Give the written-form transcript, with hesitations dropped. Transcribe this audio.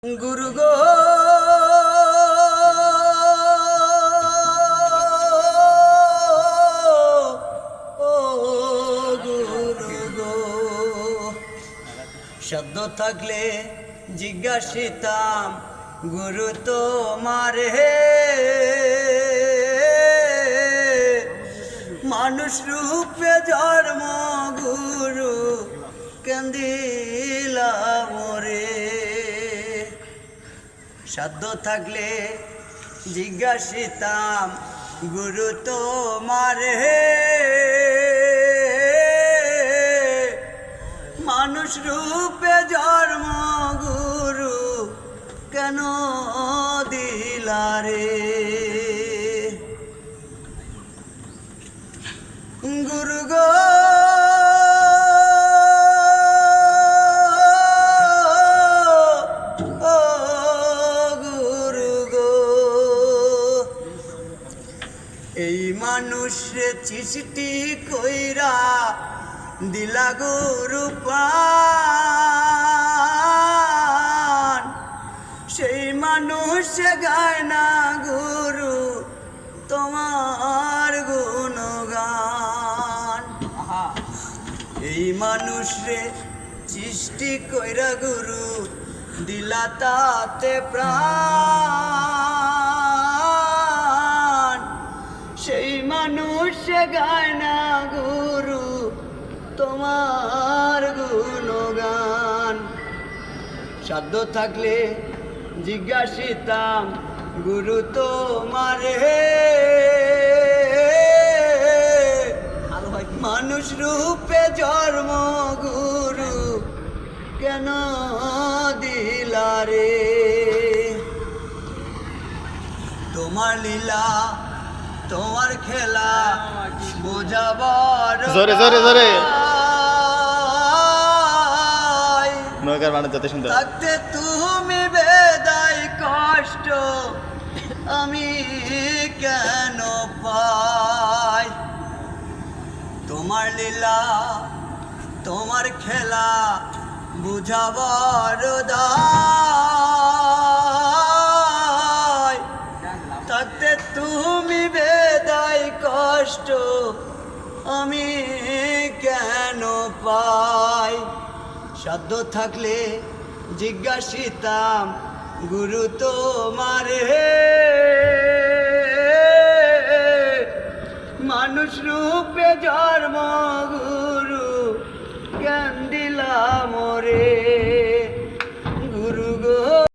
गुरु गो गुरु गो शब्द থাকলে জিজ্ঞাসিতাম গুরু তোমারে মানুষ রূপে জন্ম গুরু কান্দিলা মোরে সাধ্য থাকলে জিজ্ঞাসিতাম গুরু তোমারে মানুষ রূপে জন্ম গুরু কেন দিলারে গুরু গো এই মানুষে সৃষ্টি কইরা দিলা গুরু প্রাণ সেই মানুষে গায় না গুরু তোমার গুণগান এই মানুষে সৃষ্টি কইরা গুরু দিলা তাতে প্রাণ সেই মানুষ গায় না গুরু তোমার গুণগান সাধ্য থাকলে জিজ্ঞাসিতাম গুরু তোমারে মানুষ রূপে জন্ম গুরু কেন দিলারে তোমার লীলা তোমার খেলা বোঝাবার জোরে জোরে জোরে নৌকার বাণিজ্য যত সুন্দর থাকতে তুমি বেদায় কষ্ট আমি কেন পাই তোমার লীলা তোমার খেলা বুঝাবার দায় থাকতে তুমি বেদায় কষ্ট আমি কেন পাই সাধ্য থাকলে জিজ্ঞাসিতাম গুরু তোমারে মানুষ রূপে জন্ম